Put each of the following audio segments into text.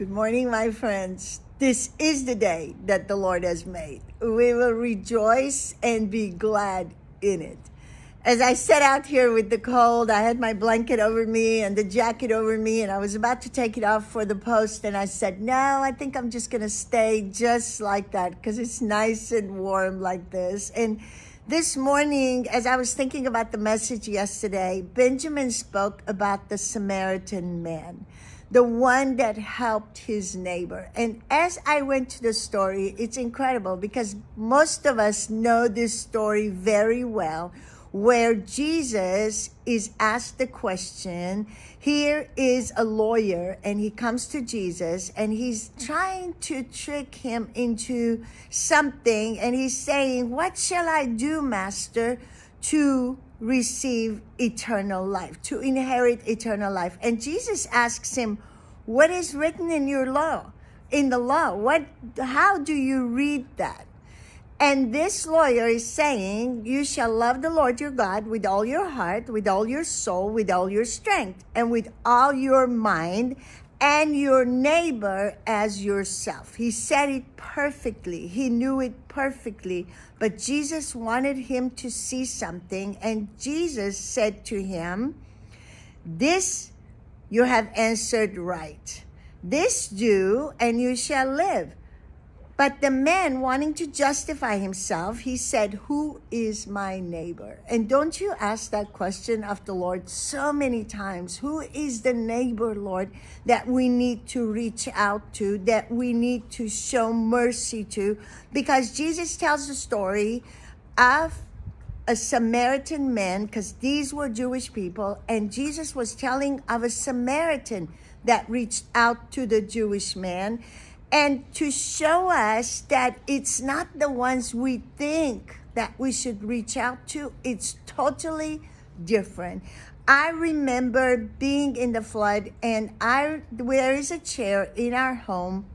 Good morning, my friends. This is the day that the Lord has made. We will rejoice and be glad in it. As I sat out here with the cold, I had my blanket over me and the jacket over me, and I was about to take it off for the post, and I said, no, I think I'm just going to stay just like that because it's nice and warm like this. And this morning, as I was thinking about the message yesterday, Benjamin spoke about the Samaritan man, the one that helped his neighbor. And as I went to the story, it's incredible because most of us know this story very well, where Jesus is asked the question. Here is a lawyer, and he comes to Jesus, and he's trying to trick him into something, and he's saying, what shall I do, Master, to receive eternal life, to inherit eternal life? And Jesus asks him, what is written in your law, in the law? How do you read that? And this lawyer is saying, you shall love the Lord your God with all your heart, with all your soul, with all your strength, and with all your mind, and your neighbor as yourself. He said it perfectly. He knew it perfectly. But Jesus wanted him to see something. And Jesus said to him, this you have answered right. This do, and you shall live. But the man, wanting to justify himself, he said, who is my neighbor? And don't you ask that question of the Lord so many times? Who is the neighbor, Lord, that we need to reach out to, that we need to show mercy to? Because Jesus tells the story of a Samaritan man, because these were Jewish people, and Jesus was telling of a Samaritan that reached out to the Jewish man, and to show us that it's not the ones we think that we should reach out to. It's totally different. I remember being in the flood, and there is a chair in our home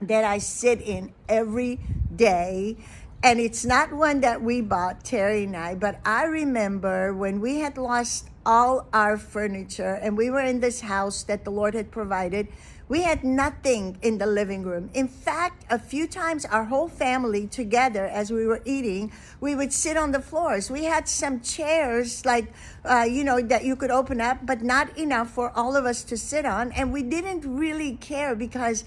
that I sit in every day. And it's not one that we bought, Terry and I, but I remember when we had lost all our furniture and we were in this house that the Lord had provided, we had nothing in the living room. In fact, a few times our whole family together, as we were eating, we would sit on the floors. We had some chairs that you could open up, but not enough for all of us to sit on. And we didn't really care because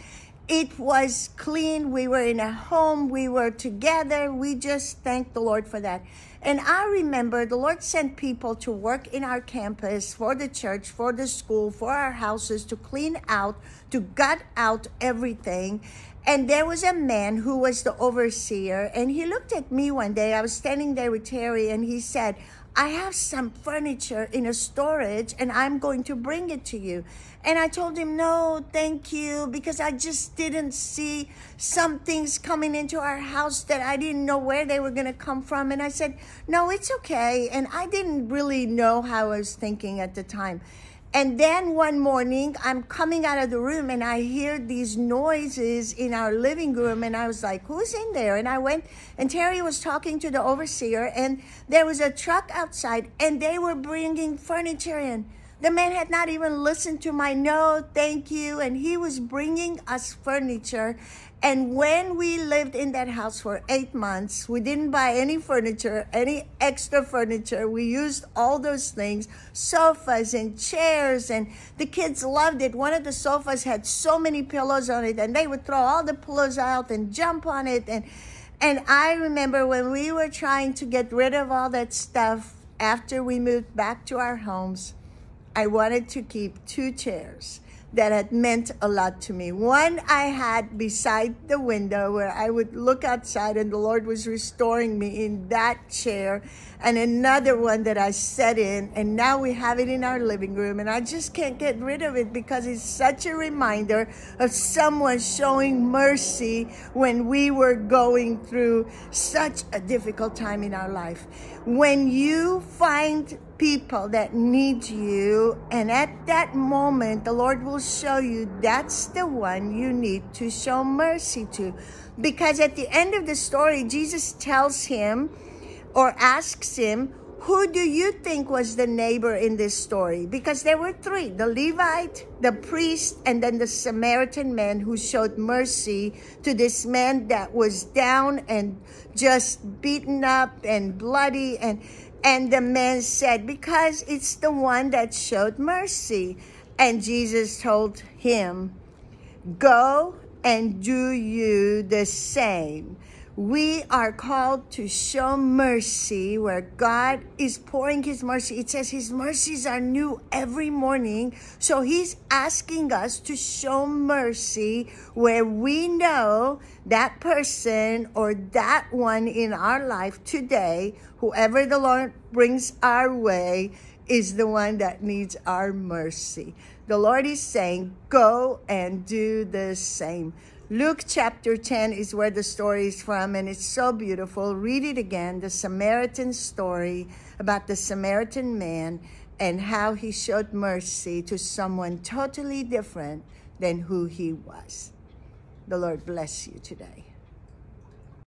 it was clean. We were in a home. We were together. We just thanked the Lord for that. And I remember the Lord sent people to work in our campus, for the church, for the school, for our houses, to clean out, to gut out everything. And there was a man who was the overseer, and he looked at me one day. I was standing there with Terry, and he said, I have some furniture in a storage, and I'm going to bring it to you. And I told him, no, thank you, because I just didn't see some things coming into our house that I didn't know where they were going to come from. And I said, no, it's okay. And I didn't really know how I was thinking at the time. And then one morning, I'm coming out of the room, and I hear these noises in our living room, and I was like, who's in there? And I went, and Terry was talking to the overseer, and there was a truck outside, and they were bringing furniture in. The man had not even listened to my no, thank you, and he was bringing us furniture. And when we lived in that house for 8 months, we didn't buy any furniture, any extra furniture. We used all those things, sofas and chairs, and the kids loved it. One of the sofas had so many pillows on it, and they would throw all the pillows out and jump on it. And I remember when we were trying to get rid of all that stuff after we moved back to our homes, I wanted to keep 2 chairs that had meant a lot to me. One I had beside the window where I would look outside, and the Lord was restoring me in that chair, and another one that I sat in, and now we have it in our living room, and I just can't get rid of it because it's such a reminder of someone showing mercy when we were going through such a difficult time in our life. When you find people that need you, and at that moment the Lord will show you that's the one you need to show mercy to. Because at the end of the story, Jesus tells him or asks him, Who do you think was the neighbor in this story? Because there were three: the Levite, the priest, and then the Samaritan man who showed mercy to this man that was down and just beaten up and bloody. And the man said, because it's the one that showed mercy. And Jesus told him, go and do you the same. We are called to show mercy where God is pouring his mercy. It says his mercies are new every morning. So he's asking us to show mercy where we know that person or that one in our life today, whoever the Lord brings our way, is the one that needs our mercy. The Lord is saying, go and do the same. Luke chapter 10 is where the story is from, and it's so beautiful. Read it again, the Samaritan story about the Samaritan man and how he showed mercy to someone totally different than who he was. The Lord bless you today.